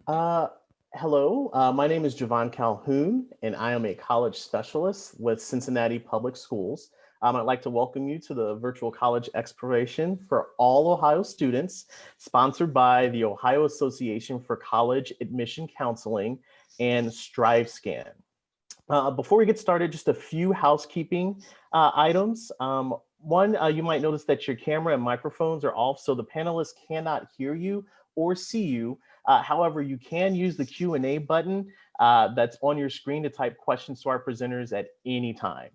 Uh, Hello, my name is Javon Calhoun, and I am a college specialist with Cincinnati Public Schools. I'd like to welcome you to the virtual college exploration for all Ohio students, sponsored by the Ohio Association for College Admission Counseling and StriveScan. Before we get started, just a few housekeeping items. One, you might notice that your camera and microphones are off, so the panelists cannot hear you or see you. However, you can use the Q&A button that's on your screen to type questions to our presenters at any time.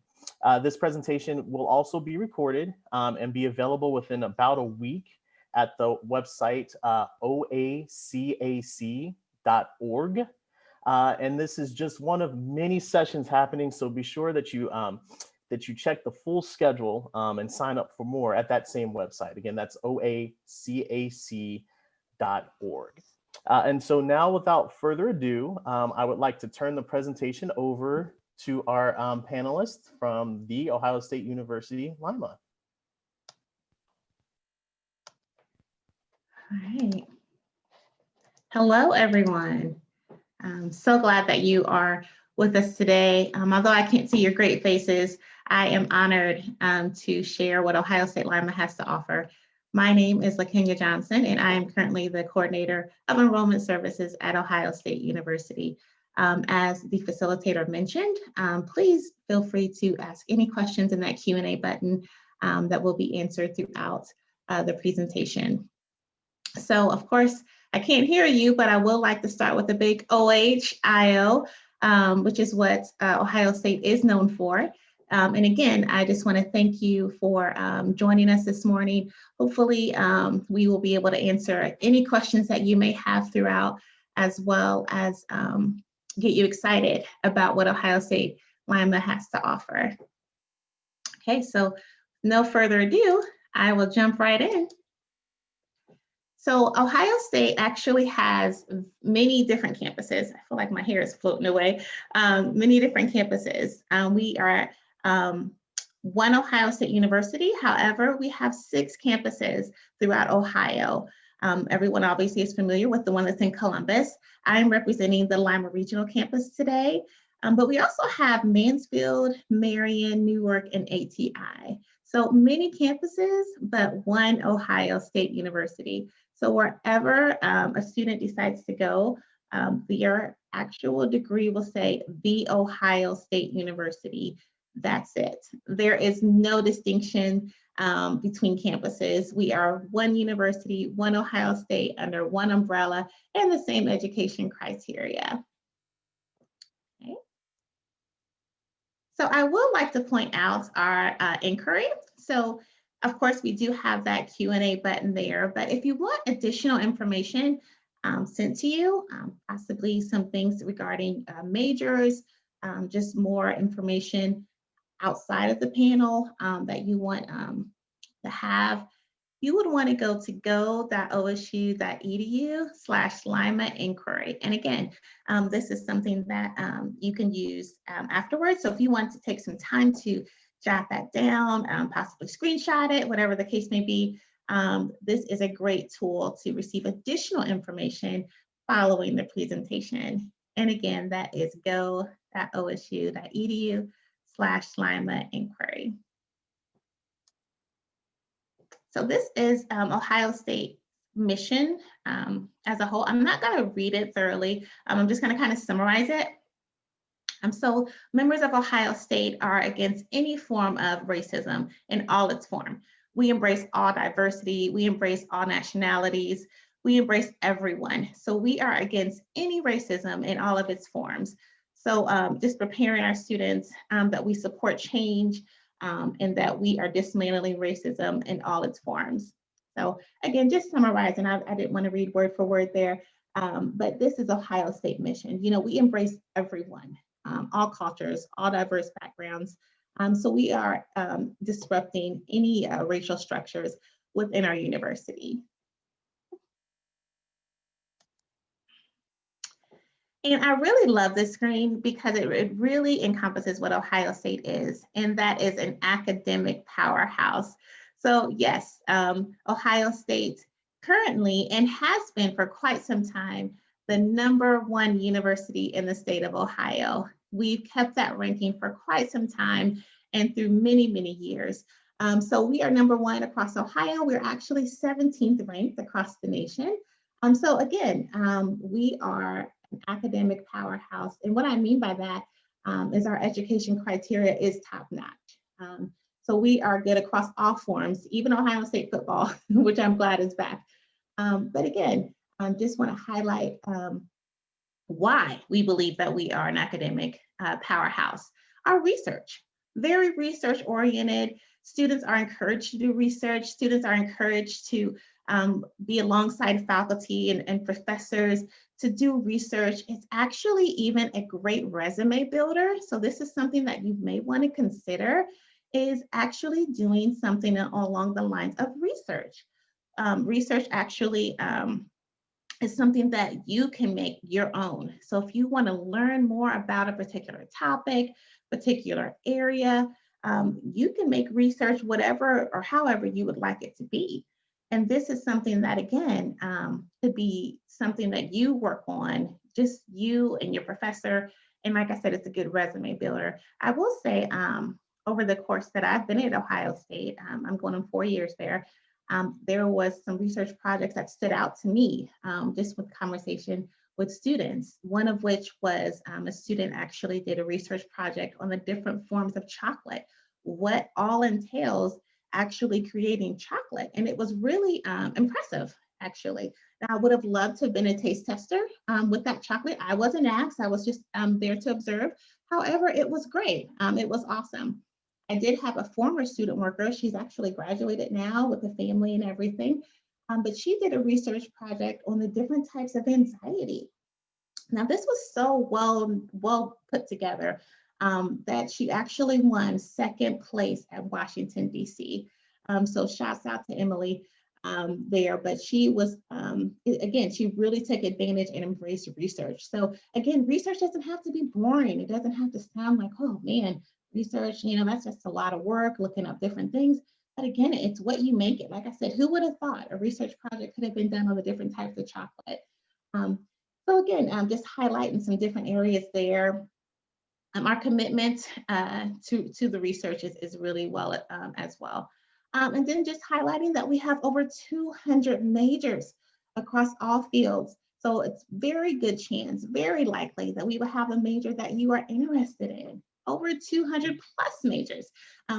This presentation will also be recorded and be available within about a week at the website oacac.org. And this is just one of many sessions happening, so be sure that you check the full schedule and sign up for more at that same website. Again, that's oacac.org. And so now, without further ado, I would like to turn the presentation over to our panelists from the Ohio State University, Lima. All right. Hello, everyone. I'm so glad that you are with us today. Although I can't see your great faces, I am honored to share what Ohio State Lima has to offer. My name is LaKenya Johnson, and I am currently the coordinator of enrollment services at Ohio State University. As the facilitator mentioned, please feel free to ask any questions in that Q&A button that will be answered throughout the presentation. So, of course, I can't hear you, but I will like to start with a big OHIO, which is what Ohio State is known for. And again, I just want to thank you for joining us this morning. Hopefully, we will be able to answer any questions that you may have throughout, as well as get you excited about what Ohio State Lima has to offer. Okay, so no further ado, I will jump right in. So Ohio State actually has many different campuses. I feel like my hair is floating away. Many different campuses. We are one Ohio State University. However, we have 6 campuses throughout Ohio. Everyone obviously is familiar with the one that's in Columbus. I'm representing the Lima Regional Campus today. But we also have Mansfield, Marion, Newark, and ATI. So many campuses, but one Ohio State University. So wherever a student decides to go, their actual degree will say the Ohio State University. That's it. There is no distinction between campuses. We are one university, one Ohio State under one umbrella and the same education criteria. Okay. So I would like to point out our inquiry. So of course, we do have that Q&A button there, but if you want additional information sent to you, possibly some things regarding majors, just more information outside of the panel that you want to have, you would want to go to go.osu.edu/Lima inquiry. And again, this is something that you can use afterwards. So if you want to take some time to jot that down, possibly screenshot it, whatever the case may be, this is a great tool to receive additional information following the presentation. And again, that is go.osu.edu/Lima inquiry. So this is Ohio State mission as a whole. I'm not going to read it thoroughly. I'm just going to kind of summarize it. So members of Ohio State are against any form of racism in all its form. We embrace all diversity. We embrace all nationalities. We embrace everyone. So we are against any racism in all of its forms. So just preparing our students that we support change and that we are dismantling racism in all its forms. So again, just summarizing, I didn't want to read word for word there, but this is Ohio State mission. You know, we embrace everyone. All cultures, all diverse backgrounds. So we are disrupting any racial structures within our university. And I really love this screen because it really encompasses what Ohio State is, and that is an academic powerhouse. So yes, Ohio State currently, and has been for quite some time, the #1 university in the state of Ohio. We've kept that ranking for quite some time and through many, many years. So we are #1 across Ohio. We're actually 17th ranked across the nation. So again, we are an academic powerhouse. And what I mean by that is our education criteria is top notch. So we are good across all forms, even Ohio State football, which I'm glad is back. But again, I just want to highlight why we believe that we are an academic powerhouse. Our research, very research oriented. Students are encouraged to do research. Students are encouraged to be alongside faculty and professors to do research. It's actually even a great resume builder. So this is something that you may want to consider, is actually doing something along the lines of research. Research actually is something that you can make your own. So if you want to learn more about a particular topic, particular area, you can make research whatever or however you would like it to be. And this is something that, again, could be something that you work on, just you and your professor. And like I said, it's a good resume builder. I will say, over the course that I've been at Ohio State, I'm going on 4 years there, there was some research projects that stood out to me, just with conversation with students, one of which was a student actually did a research project on the different forms of chocolate, what all entails actually creating chocolate. And it was really impressive, actually. I would have loved to have been a taste tester with that chocolate. I wasn't asked, I was just there to observe. However, it was great. It was awesome. I did have a former student worker. She's actually graduated now with a family and everything. But she did a research project on the different types of anxiety. Now, this was so well put together that she actually won 2nd place at Washington, D.C. So shouts out to Emily there, but she was, again, she really took advantage and embraced research. So again, research doesn't have to be boring. It doesn't have to sound like, oh man, research, that's just a lot of work looking up different things. But again, it's what you make it. Like I said, who would have thought a research project could have been done on the different types of chocolate? So again, just highlighting some different areas there. Our commitment to the research is really well as well. And then just highlighting that we have over 200 majors across all fields. So it's very good chance, very likely that we will have a major that you are interested in. Over 200 plus majors.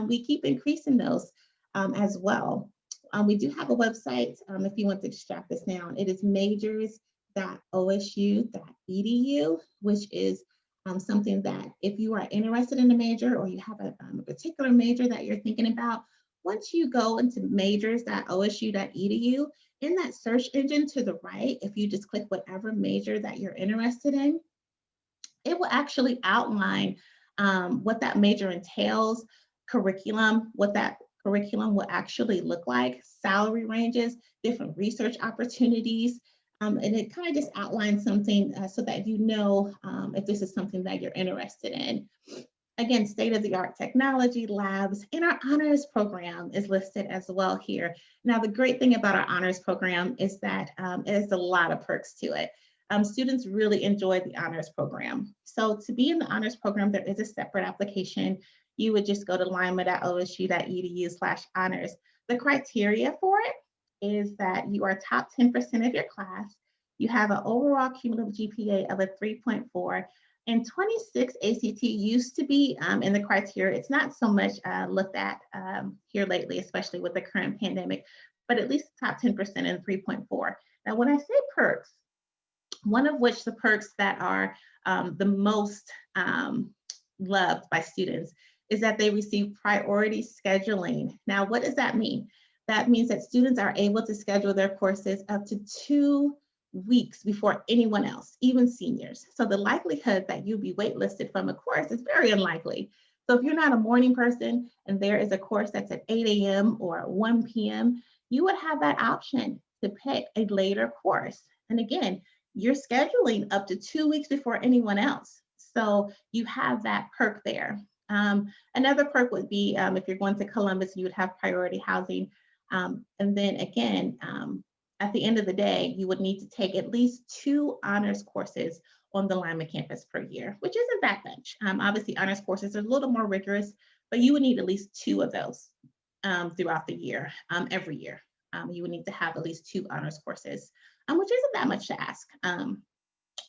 We keep increasing those as well. We do have a website if you want to extract this now. It is majors.osu.edu, which is something that if you are interested in a major or you have a particular major that you're thinking about, once you go into majors.osu.edu, in that search engine to the right, if you just click whatever major that you're interested in, it will actually outline what that major entails, curriculum, what that curriculum will actually look like, salary ranges, different research opportunities, and it kind of just outlines something so that you know if this is something that you're interested in. Again, state-of-the-art technology, labs, and our honors program is listed as well here. Now, the great thing about our honors program is that it has a lot of perks to it. Students really enjoy the honors program. So to be in the honors program, there is a separate application. You would just go to lima.osu.edu/honors. The criteria for it is that you are top 10% of your class, you have an overall cumulative GPA of a 3.4, and 26 ACT used to be in the criteria. It's not so much looked at here lately, especially with the current pandemic, but at least top 10% and 3.4. Now, when I say perks, one of which the perks that are the most loved by students is that they receive priority scheduling. Now, what does that mean? That means that students are able to schedule their courses up to 2 weeks before anyone else, even seniors. So the likelihood that you'll be waitlisted from a course is very unlikely. So if you're not a morning person and there is a course that's at 8 a.m. or 1 p.m., you would have that option to pick a later course. And again, you're scheduling up to 2 weeks before anyone else. So you have that perk there. Another perk would be if you're going to Columbus, you would have priority housing. And then again, at the end of the day, you would need to take at least 2 honors courses on the Lima campus per year, which isn't that much. Obviously, honors courses are a little more rigorous, but you would need at least 2 of those throughout the year, every year. You would need to have at least 2 honors courses, which isn't that much to ask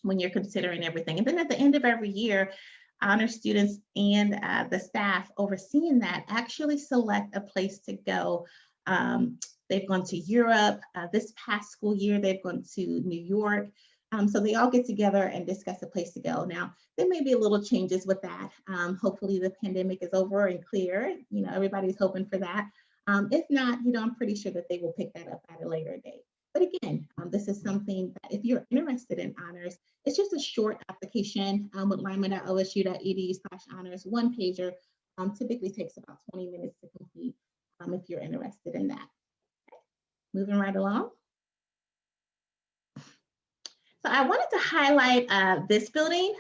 when you're considering everything. And then at the end of every year, honor students and the staff overseeing that actually select a place to go. They've gone to Europe. This past school year, they've gone to New York. So they all get together and discuss a place to go. Now, there may be a little changes with that. Hopefully the pandemic is over and clear. Everybody's hoping for that. If not, I'm pretty sure that they will pick that up at a later date. But again, this is something that if you're interested in honors, it's just a short application with lima.osu.edu/honors, one pager. Typically takes about 20 minutes to complete if you're interested in that. Okay. Moving right along. So I wanted to highlight this building,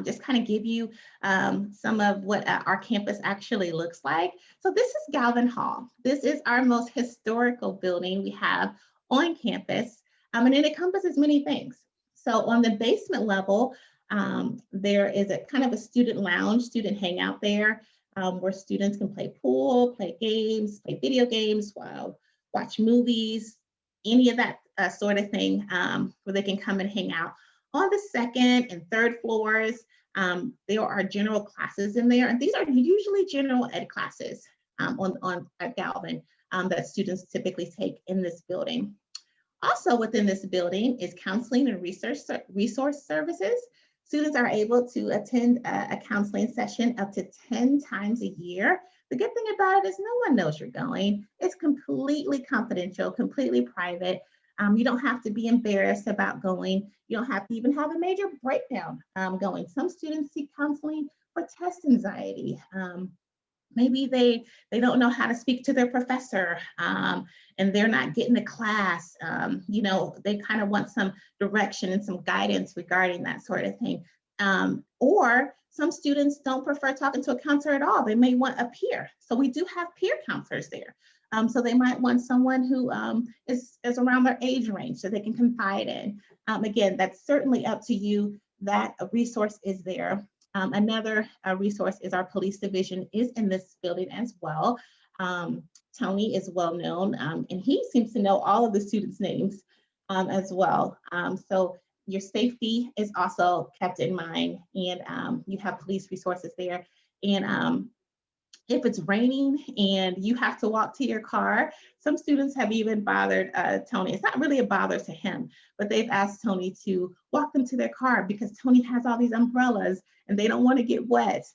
just kind of give you some of what our campus actually looks like. So this is Gallin Hall. This is our most historical building we have on campus, and it encompasses many things. So on the basement level, there is a kind of a student lounge, student hangout there, where students can play pool, play games, play video games, watch movies, any of that sort of thing, where they can come and hang out. On the second and third floors, there are general classes in there, and these are usually general ed classes at Galvin that students typically take in this building. Also within this building is counseling and resource services. Students are able to attend a counseling session up to 10 times a year. The good thing about it is no one knows you're going. It's completely confidential, completely private. You don't have to be embarrassed about going. You don't have to even have a major breakdown going. Some students seek counseling for test anxiety. Maybe they don't know how to speak to their professor and they're not getting to class. They kind of want some direction and some guidance regarding that sort of thing. Or some students don't prefer talking to a counselor at all. They may want a peer. So we do have peer counselors there. So they might want someone who is around their age range so they can confide in. Again, that's certainly up to you. That a resource is there. Another resource is our police division is in this building as well. Tony is well known and he seems to know all of the students' names as well. So your safety is also kept in mind and you have police resources there. And if it's raining and you have to walk to your car, some students have even bothered Tony. It's not really a bother to him, but they've asked Tony to walk them to their car because Tony has all these umbrellas and they don't want to get wet.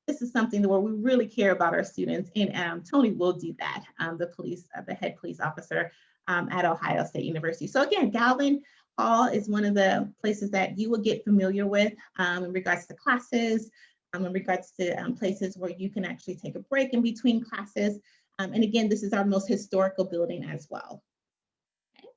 This is something where we really care about our students, and Tony will do that, the head police officer at Ohio State University. So again, Gallin Hall is one of the places that you will get familiar with in regards to classes, in regards to places where you can actually take a break in between classes. And again, this is our most historical building as well. Okay.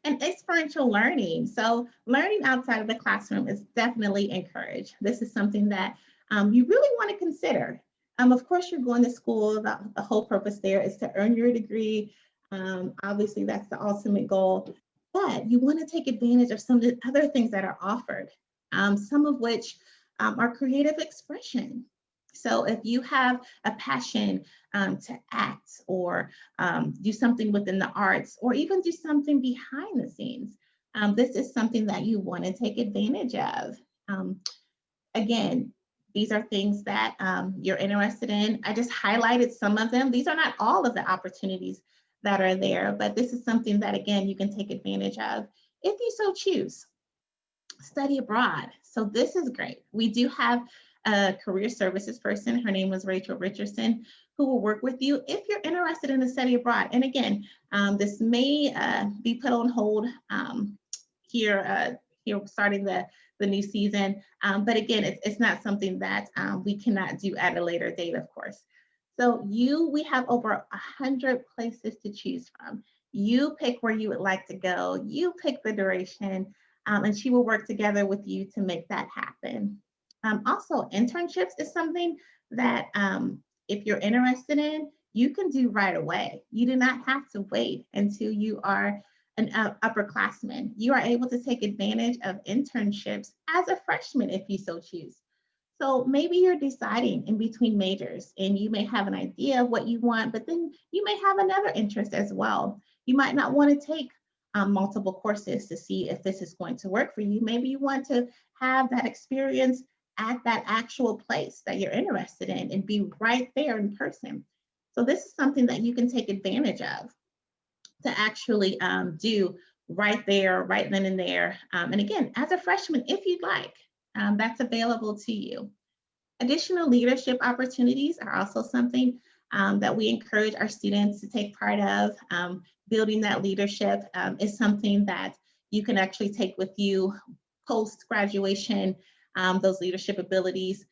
And experiential learning. So learning outside of the classroom is definitely encouraged. This is something that you really want to consider. Of course, you're going to school. The whole purpose there is to earn your degree. Obviously, that's the ultimate goal. But you want to take advantage of some of the other things that are offered. Some of which are creative expression. So if you have a passion to act or do something within the arts or even do something behind the scenes, this is something that you want to take advantage of. Again, these are things that you're interested in. I just highlighted some of them. These are not all of the opportunities that are there, but this is something that, again, you can take advantage of if you so choose. Study abroad. So this is great. We do have a career services person. Her name was Rachel Richardson, who will work with you if you're interested in a study abroad. And again, this may be put on hold here starting the new season. But again, it's not something that we cannot do at a later date, of course. So we have over 100 places to choose from. You pick where you would like to go. You pick the duration. And she will work together with you to make that happen. Also, internships is something that if you're interested in, you can do right away. You do not have to wait until you are an upperclassman. You are able to take advantage of internships as a freshman if you so choose. So maybe you're deciding in between majors and you may have an idea of what you want, but then you may have another interest as well. You might not want to take multiple courses to see if this is going to work for you. Maybe you want to have that experience at that actual place that you're interested in and be right there in person. So this is something that you can take advantage of to actually do right there, right then and there. And again, as a freshman, if you'd like, that's available to you. Additional leadership opportunities are also something that we encourage our students to take part of. Building that leadership is something that you can actually take with you post-graduation. Those leadership abilities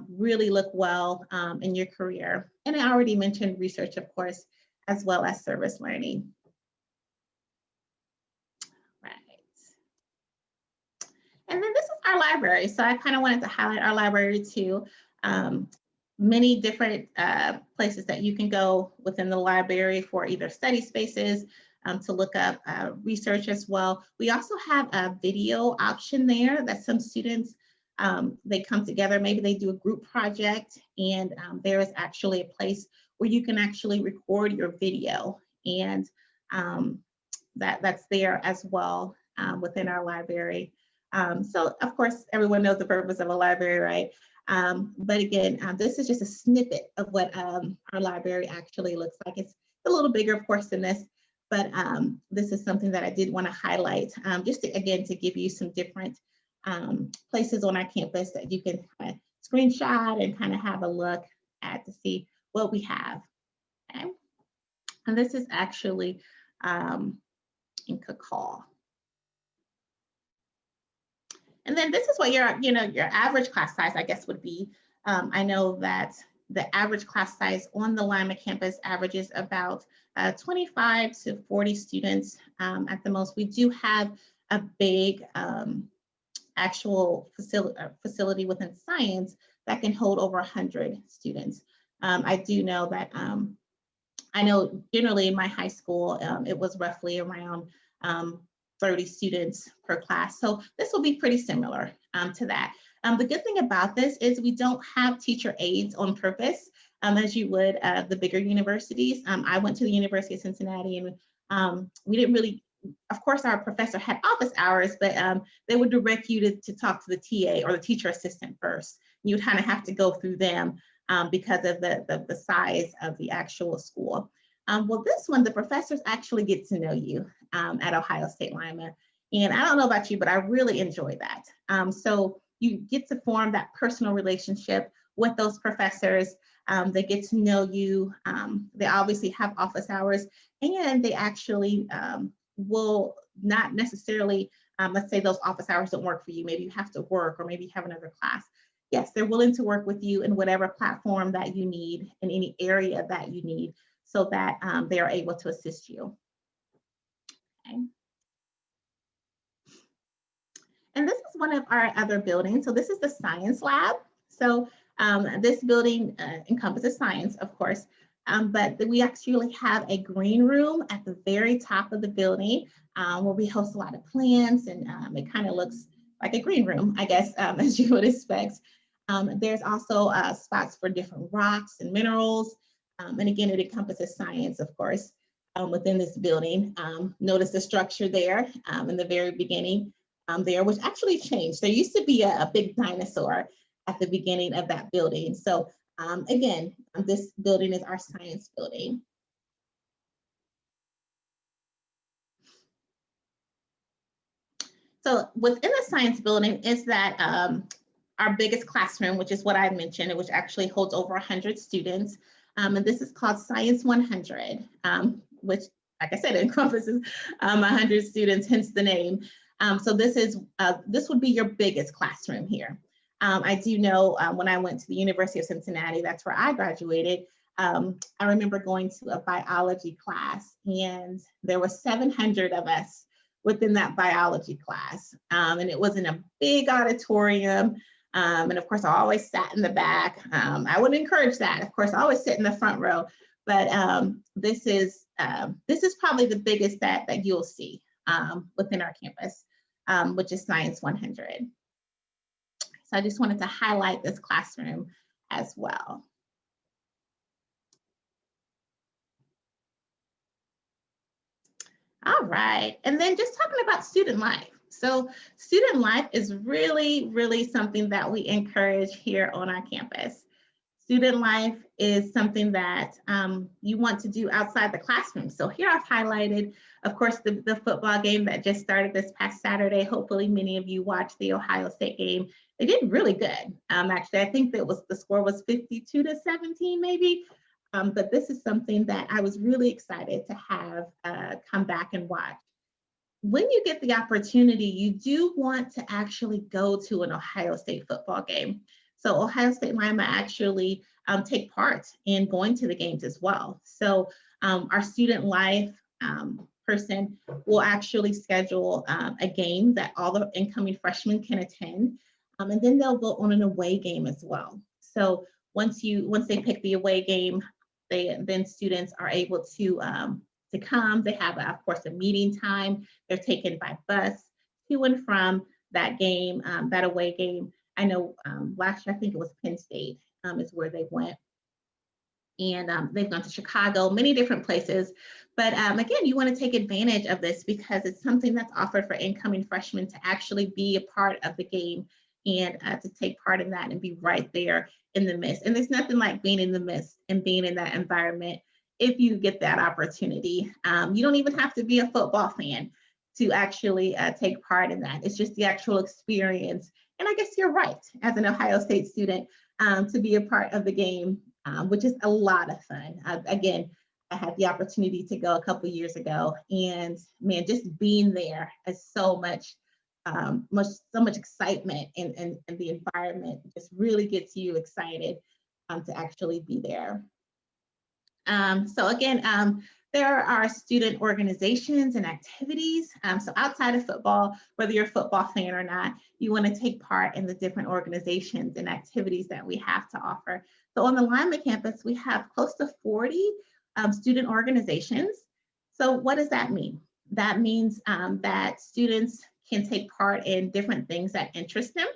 really look well in your career. And I already mentioned research, of course, as well as service learning. Right. And then this is our library. So I kind of wanted to highlight our library too. Many different places that you can go within the library for either study spaces, to look up research as well. We also have a video option there that some students, they come together, maybe they do a group project, and there is actually a place where you can actually record your video, and that's there as well within our library. So of course, everyone knows the purpose of a library, right? But again, this is just a snippet of what our library actually looks like. It's a little bigger, of course, than this, but this is something that I did want to highlight, just to, again, to give you some different places on our campus that you can screenshot and kind of have a look at to see what we have. Okay. And this is actually in Cacao. And then this is what your average class size, I guess, would be. I know that the average class size on the Lima campus averages about 25 to 40 students at the most. We do have a big actual facility within science that can hold over 100 students. I do know that, I know generally in my high school, it was roughly around 30 students per class. So this will be pretty similar to that. The good thing about this is we don't have teacher aides on purpose, as you would the bigger universities. I went to the University of Cincinnati, and we didn't really, of course, our professor had office hours, but they would direct you to talk to the TA or the teacher assistant first. You would kind of have to go through them because of the size of the actual school. Well, this one, the professors actually get to know you at Ohio State Lima. And I don't know about you, but I really enjoy that. So you get to form that personal relationship with those professors. They get to know you. They obviously have office hours, and they actually will not necessarily, let's say those office hours don't work for you. Maybe you have to work, or maybe you have another class. Yes, they're willing to work with you in whatever platform that you need, in any area that you need, so that they are able to assist you. Okay. And this is one of our other buildings. So this is the science lab. So this building encompasses science, of course, but we actually have a green room at the very top of the building where we host a lot of plants, and it kind of looks like a green room, I guess, as you would expect. There's also spots for different rocks and minerals. And again, it encompasses science, of course, within this building. Notice the structure there in the very beginning there, which actually changed. There used to be a big dinosaur at the beginning of that building. So again, this building is our science building. So within the science building is that our biggest classroom, which is what I mentioned, which actually holds over 100 students. And this is called Science 100, which, like I said, encompasses 100 students, hence the name. So this would be your biggest classroom here. I do know when I went to the University of Cincinnati, that's where I graduated. I remember going to a biology class, and there were 700 of us within that biology class. And it was in a big auditorium. And of course, I always sat in the back. I would encourage that. Of course, I always sit in the front row. but this is probably the biggest that you'll see within our campus, which is Science 100. So I just wanted to highlight this classroom as well. All right, and then just talking about student life. So student life is really, really something that we encourage here on our campus. Student life is something that you want to do outside the classroom. So here I've highlighted, of course, the football game that just started this past Saturday. Hopefully many of you watched the Ohio State game. They did really good. Actually, I think the score was 52-17 maybe. But this is something that I was really excited to have come back and watch. When you get the opportunity, you do want to actually go to an Ohio State football game. So Ohio State Lima actually take part in going to the games as well. So our student life person will actually schedule a game that all the incoming freshmen can attend. And then they'll go on an away game as well. So once they pick the away game, then students are able to come. They have, of course, a meeting time. They're taken by bus to and from that game, that away game. I know last year, I think it was Penn State is where they went. And they've gone to Chicago, many different places. But again, you want to take advantage of this because it's something that's offered for incoming freshmen to actually be a part of the game and to take part in that and be right there in the midst. And there's nothing like being in the midst and being in that environment if you get that opportunity. You don't even have to be a football fan to actually take part in that. It's just the actual experience. And I guess you're right, as an Ohio State student, to be a part of the game, which is a lot of fun. Again, I had the opportunity to go a couple years ago, and man, just being there is so much excitement, and the environment just really gets you excited to actually be there. So again, there are student organizations and activities. So outside of football, whether you're a football fan or not, you want to take part in the different organizations and activities that we have to offer. So on the Lima campus, we have close to 40 student organizations. So what does that mean? That means that students can take part in different things that interest them.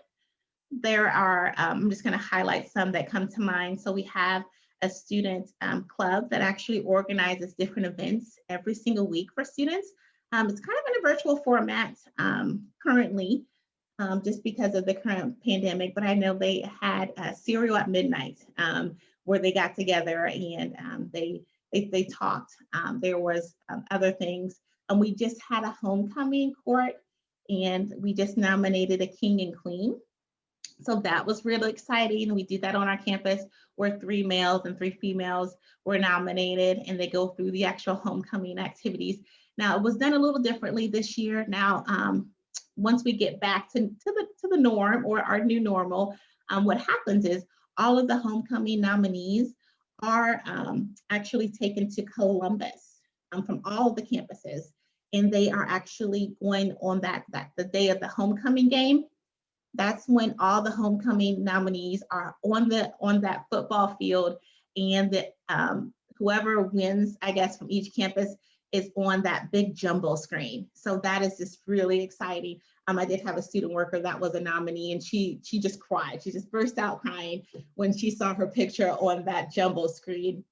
There are, I'm just going to highlight some that come to mind. So we have a student club that actually organizes different events every single week for students. It's kind of in a virtual format currently, just because of the current pandemic, but I know they had a cereal at midnight where they got together and they talked. There was other things. And we just had a homecoming court, and we just nominated a king and queen. So that was really exciting. We do that on our campus where 3 males and 3 females were nominated, and they go through the actual homecoming activities. Now, it was done a little differently this year. Now, once we get back to the norm, or our new normal, what happens is all of the homecoming nominees are actually taken to Columbus from all of the campuses, and they are actually going on the day of the homecoming game. That's when all the homecoming nominees are on that football field, and whoever wins, I guess, from each campus is on that big jumbo screen. So that is just really exciting. I did have a student worker that was a nominee, and she just cried. She just burst out crying when she saw her picture on that jumbo screen.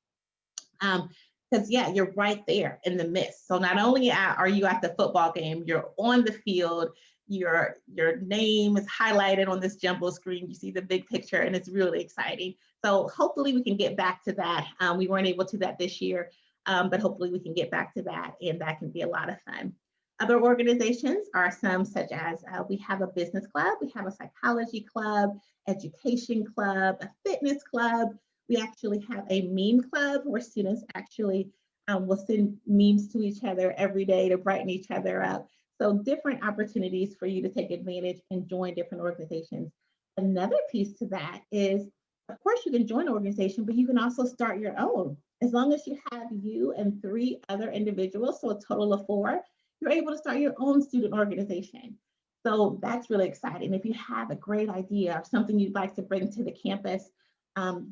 Because yeah, you're right there in the midst. So not only are you at the football game, you're on the field. Your name is highlighted on this jumbo screen. You see the big picture, and it's really exciting. So hopefully we can get back to that. We weren't able to that this year, but hopefully we can get back to that, and that can be a lot of fun. Other organizations are some such as we have a business club, we have a psychology club, education club, a fitness club. We actually have a meme club where students actually will send memes to each other every day to brighten each other up. So different opportunities for you to take advantage and join different organizations. Another piece to that is, of course, you can join an organization, but you can also start your own. As long as you have you and 3 other individuals, so a total of 4, you're able to start your own student organization. So that's really exciting. If you have a great idea or something you'd like to bring to the campus,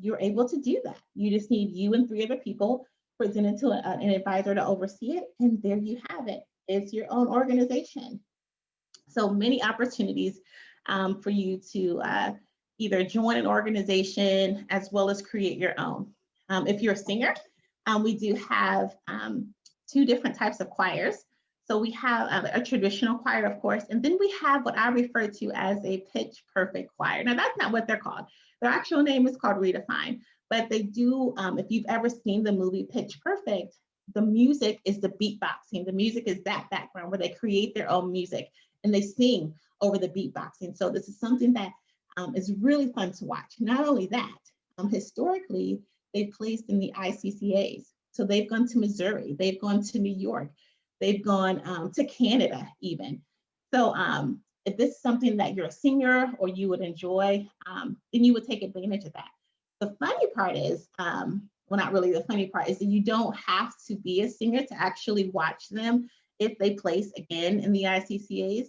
you're able to do that. You just need you and 3 other people. presented to an advisor to oversee it, and there you have it. It's your own organization. So many opportunities for you to either join an organization as well as create your own. If you're a singer, we do have two different types of choirs. So we have a traditional choir, of course, and then we have what I refer to as a pitch perfect choir. Now, that's not what they're called. Their actual name is called Redefine, but they do, if you've ever seen the movie Pitch Perfect, the music is the beatboxing. The music is that background where they create their own music and they sing over the beatboxing. So this is something that is really fun to watch. Not only that, historically, they've placed in the ICCAs. So they've gone to Missouri, they've gone to New York, they've gone to Canada even. So if this is something that you're a singer or you would enjoy, then you would take advantage of that. The funny part is, well, not really the funny part, is that you don't have to be a singer to actually watch them if they place again in the ICCAs.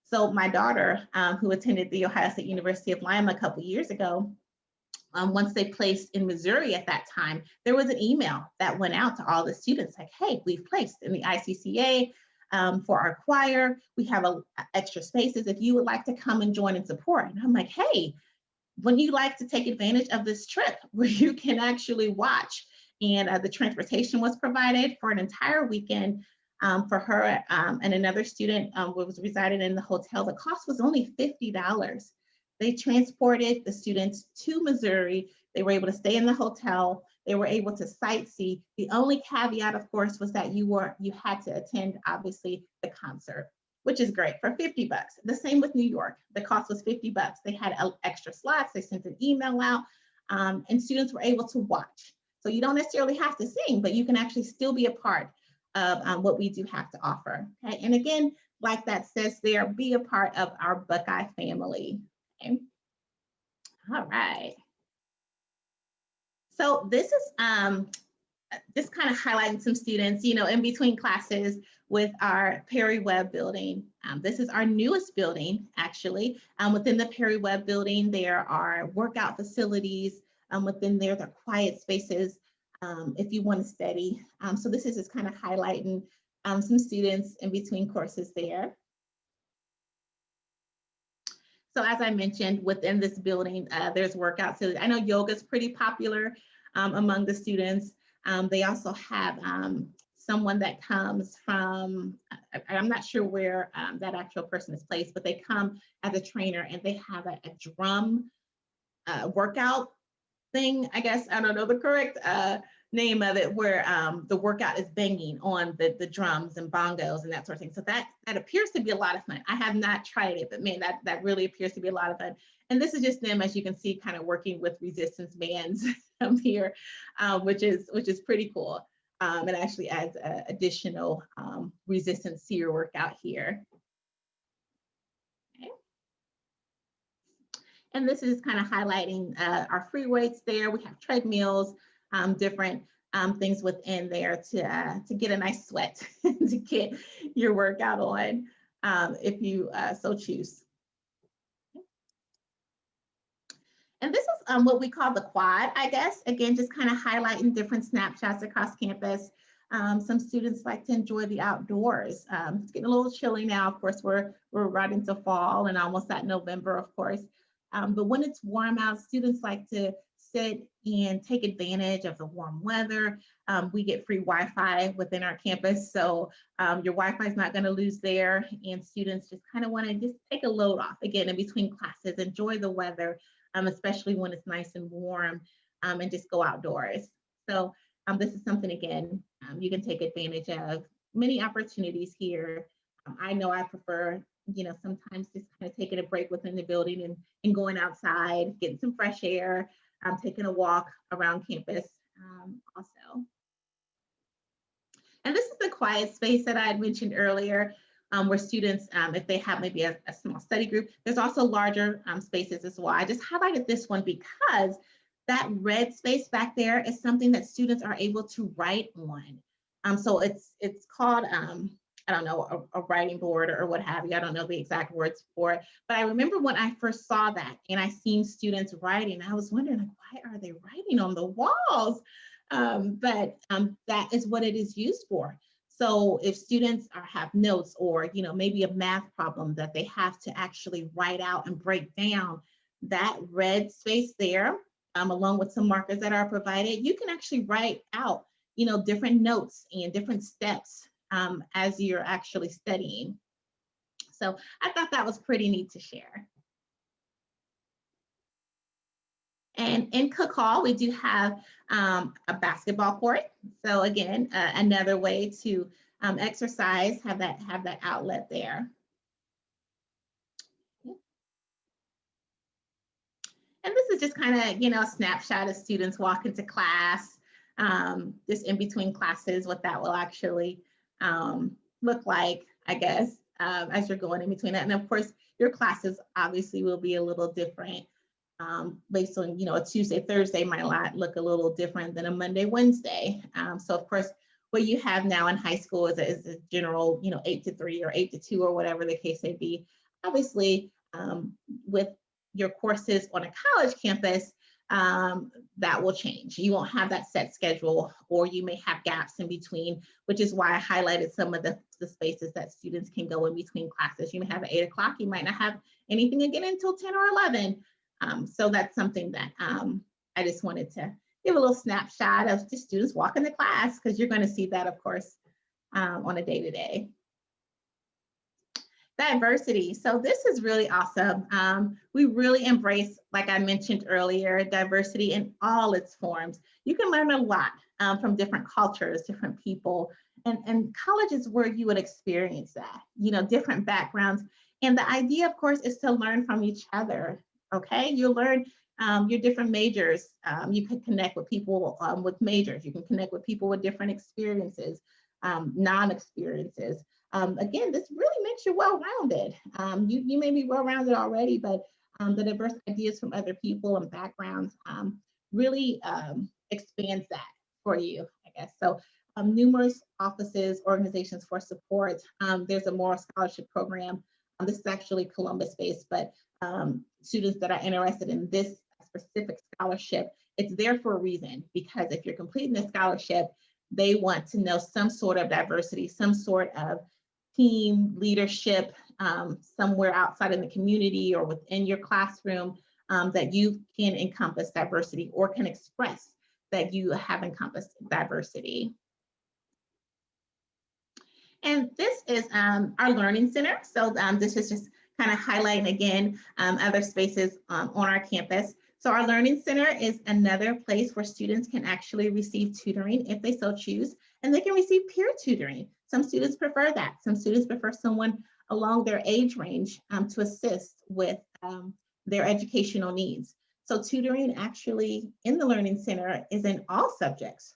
So my daughter, who attended the Ohio State University of Lima a couple years ago, once they placed in Missouri at that time, there was an email that went out to all the students like, hey, we've placed in the ICCA for our choir. We have extra spaces if you would like to come and join and support. And I'm like, hey, wouldn't you like to take advantage of this trip where you can actually watch? And the transportation was provided for an entire weekend for her and another student who was residing in the hotel. The cost was only $50. They transported the students to Missouri. They were able to stay in the hotel. They were able to sightsee. The only caveat, of course, was that you had to attend, obviously, the concert, which is great for $50. The same with New York. The cost was $50. They had extra slots. They sent an email out, and students were able to watch. So you don't necessarily have to sing, but you can actually still be a part of what we do have to offer. Okay? And again, like that says there, be a part of our Buckeye family. Okay. All right. So this is just kind of highlighting some students, in between classes with our Periweb Building. This is our newest building, actually. Within the Periweb Building, there are workout facilities. Within there, there are quiet spaces if you want to study. So this is just kind of highlighting some students in between courses there. So as I mentioned, within this building, there's workout. So I know yoga is pretty popular among the students. They also have someone that comes from, I'm not sure where that actual person is placed, but they come as a trainer and they have a drum workout thing, I guess. I don't know the correct name of it, where the workout is banging on the drums and bongos and that sort of thing. So that appears to be a lot of fun. I have not tried it, but man, that really appears to be a lot of fun. And this is just them, as you can see, kind of working with resistance bands here, which is pretty cool. It actually adds additional resistance to your workout here. Okay. And this is kind of highlighting our free weights there. We have treadmills, different things within there to get a nice sweat, to get your workout on if you so choose. And this is what we call the quad, I guess. Again, just kind of highlighting different snapshots across campus. Some students like to enjoy the outdoors. It's getting a little chilly now. Of course, we're right into fall and almost at November, of course. But when it's warm out, students like to sit and take advantage of the warm weather. We get free Wi-Fi within our campus, so your Wi-Fi is not going to lose there, and students just kind of want to just take a load off, again, in between classes, enjoy the weather, especially when it's nice and warm, and just go outdoors. So this is something, again, you can take advantage of. Many opportunities here. I know I prefer, sometimes just kind of taking a break within the building and going outside, getting some fresh air, taking a walk around campus also. And this is the quiet space that I had mentioned earlier, where students, if they have maybe a small study group, there's also larger spaces as well. I just highlighted this one because that red space back there is something that students are able to write on. So it's called, I don't know, a writing board or what have you. I don't know the exact words for it, but I remember when I first saw that and I seen students writing, I was wondering, like, why are they writing on the walls? but that is what it is used for. So if students have notes or, maybe a math problem that they have to actually write out and break down, that red space there, along with some markers that are provided, you can actually write out, different notes and different steps as you're actually studying. So I thought that was pretty neat to share. And in Cook Hall, we do have a basketball court. So again, another way to exercise, have that outlet there. And this is just kind of, a snapshot of students walking to class, just in between classes, what that will actually look like, I guess, as you're going in between that. And of course, your classes obviously will be a little different. Based on, a Tuesday, Thursday might look a little different than a Monday, Wednesday. So of course, what you have now in high school is a general, 8 to 3 or 8 to 2 or whatever the case may be. Obviously, with your courses on a college campus, that will change. You won't have that set schedule, or you may have gaps in between, which is why I highlighted some of the spaces that students can go in between classes. You may have at 8 o'clock, you might not have anything again until 10 or 11. So that's something that I just wanted to give a little snapshot of the students walking to class, because you're going to see that, of course, on a day-to-day. Diversity. So this is really awesome. We really embrace, like I mentioned earlier, diversity in all its forms. You can learn a lot from different cultures, different people, and college is where you would experience that, different backgrounds. And the idea, of course, is to learn from each other. Okay, you'll learn your different majors. You can connect with people with majors. You can connect with people with different experiences, non-experiences. Again, this really makes you well-rounded. You may be well-rounded already, but the diverse ideas from other people and backgrounds really expands that for you, I guess. So numerous offices, organizations for support. There's a moral scholarship program. This is actually Columbus-based, but students that are interested in this specific scholarship, it's there for a reason, because if you're completing a scholarship, they want to know some sort of diversity, some sort of team leadership somewhere outside in the community or within your classroom, that you can encompass diversity or can express that you have encompassed diversity. And this is our Learning Center. So this is just kind of highlighting again other spaces on our campus. So our Learning Center is another place where students can actually receive tutoring if they so choose, and they can receive peer tutoring. Some students prefer that. Some students prefer someone along their age range to assist with their educational needs. So tutoring actually in the Learning Center is in all subjects,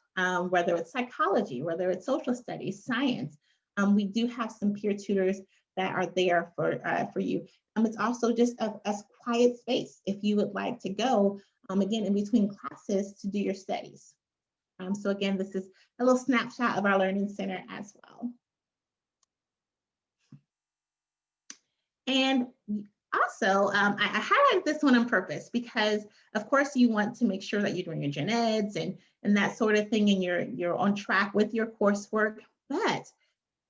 whether it's psychology, whether it's social studies, science. We do have some peer tutors that are there for you. It's also just a quiet space if you would like to go, again, in between classes to do your studies. So again, this is a little snapshot of our Learning Center as well. And also, I highlighted this one on purpose because, of course, you want to make sure that you're doing your gen eds and that sort of thing, and you're on track with your coursework. But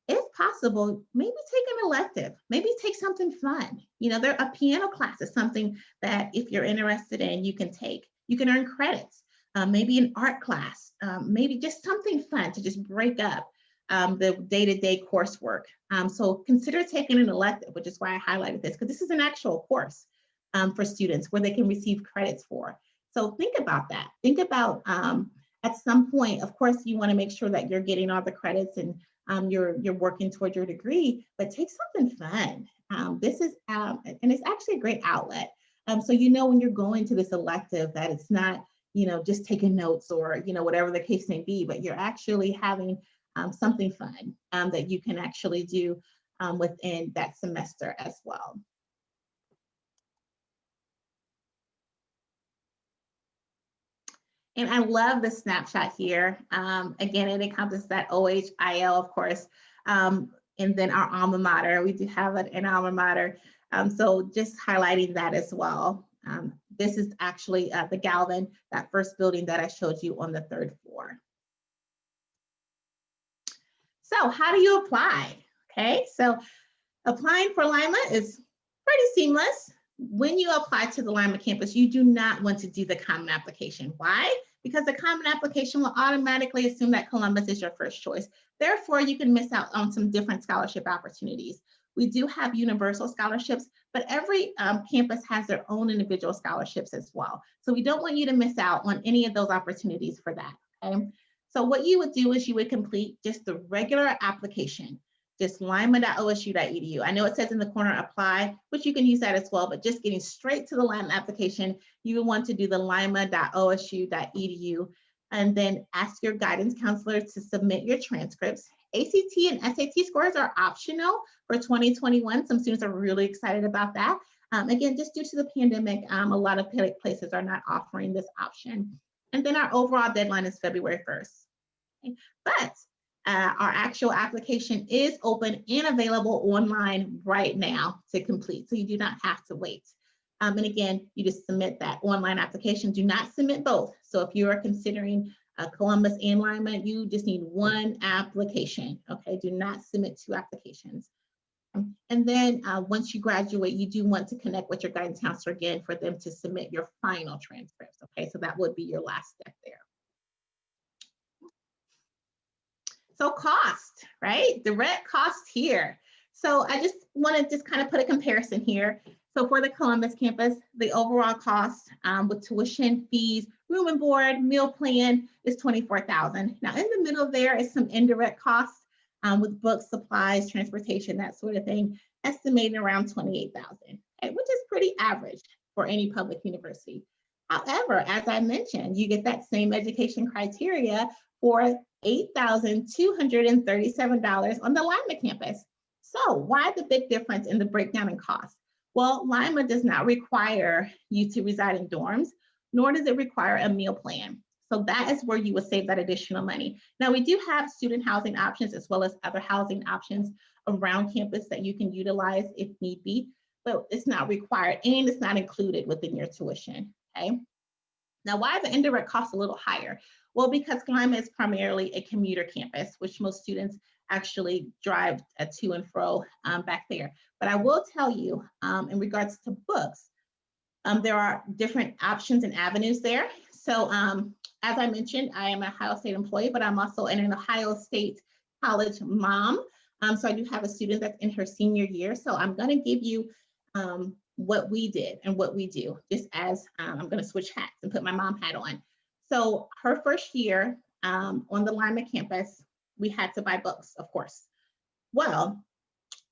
if possible, maybe take an elective, maybe take something fun. A piano class is something that if you're interested in, you can take. You can earn credits, maybe an art class, maybe just something fun to just break up the day-to-day coursework. So consider taking an elective, which is why I highlighted this, because this is an actual course for students where they can receive credits for. So think about that. Think about at some point, of course, you want to make sure that you're getting all the credits and you're working towards your degree, but take something fun. This is, and it's actually a great outlet. So when you're going to this elective that it's not, just taking notes or, whatever the case may be, but you're actually having something fun that you can actually do within that semester as well. And I love the snapshot here. Again, it encompasses that OHIL, of course, and then our alma mater. We do have an alma mater. So just highlighting that as well. This is actually the Gallin, that first building that I showed you on the 3rd floor. So how do you apply? Okay, so applying for Lima is pretty seamless. When you apply to the Lima campus, you do not want to do the common application. Why? Because the common application will automatically assume that Columbus is your first choice. Therefore, you can miss out on some different scholarship opportunities. We do have universal scholarships, but every campus has their own individual scholarships as well. So we don't want you to miss out on any of those opportunities for that, okay? So what you would do is you would complete just the regular application, just lima.osu.edu. I know it says in the corner apply, which you can use that as well, but just getting straight to the Lima application, you would want to do the lima.osu.edu and then ask your guidance counselor to submit your transcripts. ACT and SAT scores are optional for 2021. Some students are really excited about that. Again, just due to the pandemic, a lot of places are not offering this option. And then our overall deadline is February 1st. Okay. But our actual application is open and available online right now to complete, so you do not have to wait. And again, you just submit that online application. Do not submit both. So if you are considering Columbus and Lima, you just need one application, okay? Do not submit 2 applications. And then once you graduate, you do want to connect with your guidance counselor again for them to submit your final transcripts, okay? So that would be your last step there. So cost, right? Direct cost here. So I just want to just kind of put a comparison here. So for the Columbus campus, the overall cost with tuition, fees, room and board, meal plan is $24,000. Now in the middle there is some indirect costs with books, supplies, transportation, that sort of thing, estimated around $28,000, okay, which is pretty average for any public university. However, as I mentioned, you get that same education criteria for $8,237 on the Lima campus. So why the big difference in the breakdown in cost? Well, Lima does not require you to reside in dorms, nor does it require a meal plan. So that is where you would save that additional money. Now we do have student housing options as well as other housing options around campus that you can utilize if need be, but it's not required and it's not included within your tuition, okay? Now, why are the indirect costs a little higher? Well, because Lima is primarily a commuter campus, which most students actually drive to and fro back there. But I will tell you, in regards to books, there are different options and avenues there. So as I mentioned, I am an Ohio State employee, but I'm also an Ohio State college mom. So I do have a student that's in her senior year. So I'm going to give you what we did and what we do, just as I'm going to switch hats and put my mom hat on. So her first year on the Lima campus, we had to buy books, of course. Well,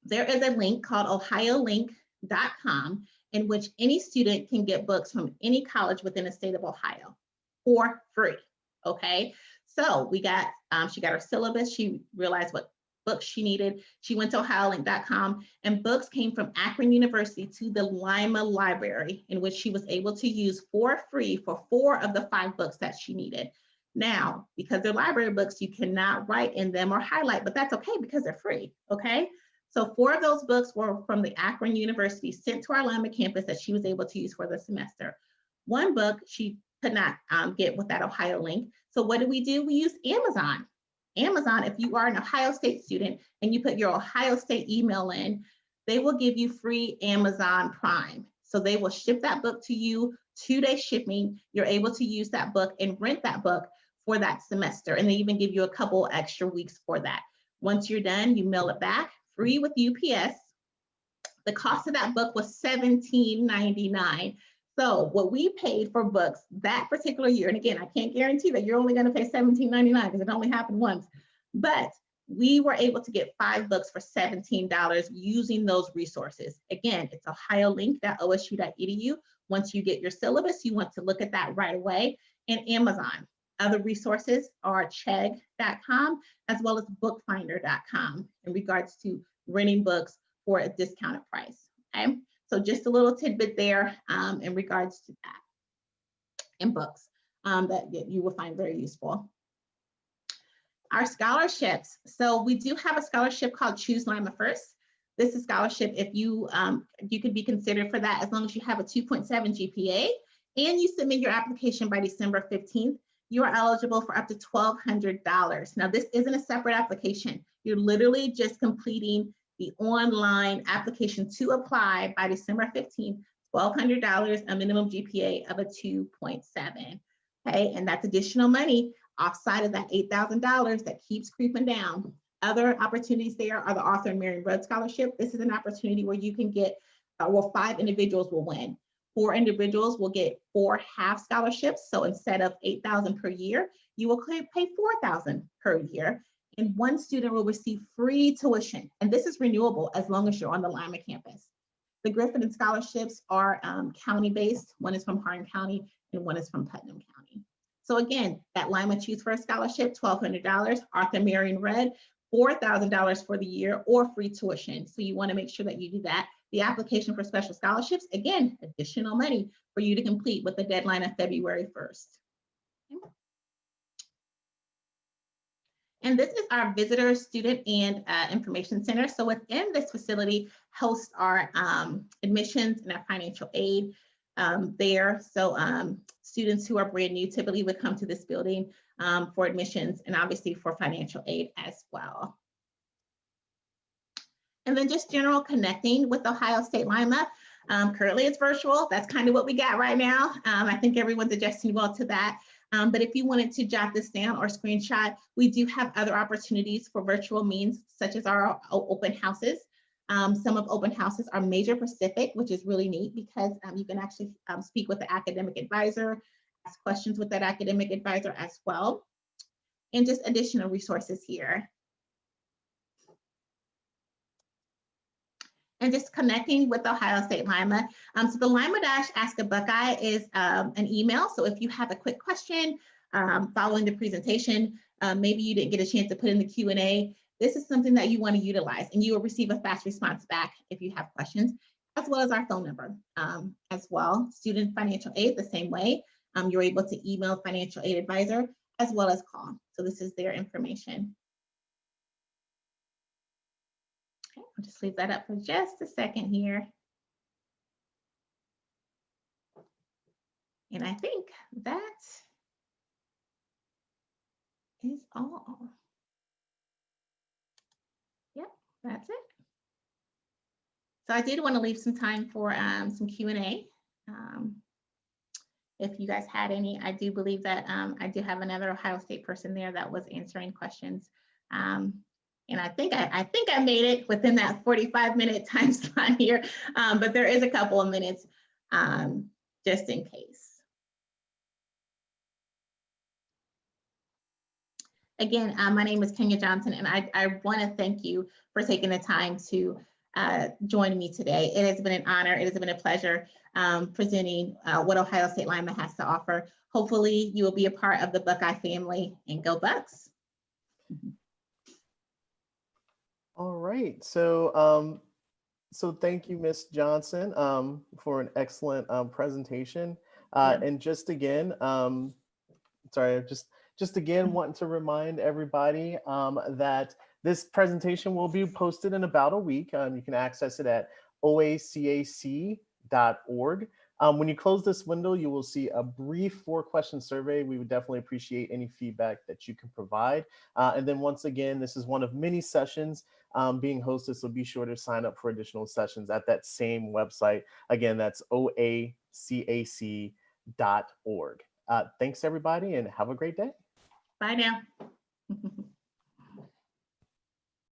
there is a link called ohiolink.com in which any student can get books from any college within the state of Ohio for free, okay? So we got, she got her syllabus, she realized what books she needed. She went to ohiolink.com and books came from Akron University to the Lima library in which she was able to use for free for 4 of the 5 books that she needed. Now, because they're library books, you cannot write in them or highlight, but that's okay because they're free, okay? So 4 of those books were from the Akron University sent to our Lima campus that she was able to use for the semester. 1 book she could not get with that Ohio link. So what do? We use Amazon. Amazon, if you are an Ohio State student and you put your Ohio State email in, they will give you free Amazon Prime. So they will ship that book to you, 2-day shipping. You're able to use that book and rent that book for that semester. And they even give you a couple extra weeks for that. Once you're done, you mail it back free with UPS. The cost of that book was $17.99. So what we paid for books that particular year, and again, I can't guarantee that you're only going to pay $17.99 because it only happened once, but we were able to get 5 books for $17 using those resources. Again, it's ohiolink.osu.edu. Once you get your syllabus, you want to look at that right away. And Amazon. Other resources are chegg.com as well as bookfinder.com in regards to renting books for a discounted price, okay? So just a little tidbit there in regards to that in books that you will find very useful. Our scholarships. So we do have a scholarship called Choose Lima First. This is scholarship if you you could be considered for that as long as you have a 2.7 GPA and you submit your application by December 15th. You are eligible for up to $1,200. Now, this isn't a separate application. You're literally just completing the online application to apply by December 15th, $1,200, a minimum GPA of a 2.7. Okay, and that's additional money offside of that $8,000 that keeps creeping down. Other opportunities there are the Arthur and Marion Rudd Scholarship. This is an opportunity where you can get, well, 5 individuals will win. 4 individuals will get 4 half scholarships. So instead of $8,000 per year, you will pay $4,000 per year. And 1 student will receive free tuition. And this is renewable as long as you're on the Lima campus. The Griffin scholarships are county-based. One is from Hardin County and one is from Putnam County. So again, that Lima Choose First Scholarship, $1,200, Arthur Marion Rudd, $4,000 for the year or free tuition. So you want to make sure that you do that. The application for special scholarships, again, additional money for you to complete with the deadline of February 1st. Okay. And this is our visitor, student, and information center. So within this facility hosts our admissions and our financial aid there. So students who are brand new typically would come to this building for admissions and obviously for financial aid as well. And then just general connecting with Ohio State Lima. Currently it's virtual. That's kind of what we got right now. I think everyone's adjusting well to that. But if you wanted to jot this down or screenshot, we do have other opportunities for virtual means, such as our open houses. Some of open houses are major Pacific, which is really neat because you can actually speak with the academic advisor, ask questions with that academic advisor as well. And just additional resources here. And just connecting with Ohio State Lima. So the Lima Ask a Buckeye is an email. So if you have a quick question following the presentation, maybe you didn't get a chance to put in the Q&A, this is something that you want to utilize and you will receive a fast response back if you have questions, as well as our phone number as well. Student financial aid, the same way. You're able to email financial aid advisor as well as call. So this is their information. I'll just leave that up for just a second here. And I think that is all. Yep, that's it. So I did want to leave some time for some Q&A. If you guys had any, I do believe that I do have another Ohio State person there that was answering questions. And I think I made it within that 45-minute time slot here, but there is a couple of minutes just in case. Again, my name is Kenya Johnson, and I want to thank you for taking the time to join me today. It has been an honor. It has been a pleasure presenting what Ohio State Lima has to offer. Hopefully, you will be a part of the Buckeye family, and go Bucks. All right, so so thank you, Ms. Johnson, for an excellent presentation. And just again, sorry, just again wanting to remind everybody that this presentation will be posted in about a week. You can access it at oacac.org. When you close this window, you will see a brief 4-question survey. We would definitely appreciate any feedback that you can provide. And then once again, this is one of many sessions being hosted, so be sure to sign up for additional sessions at that same website. Again, that's oacac.org. Thanks, everybody, and have a great day. Bye now.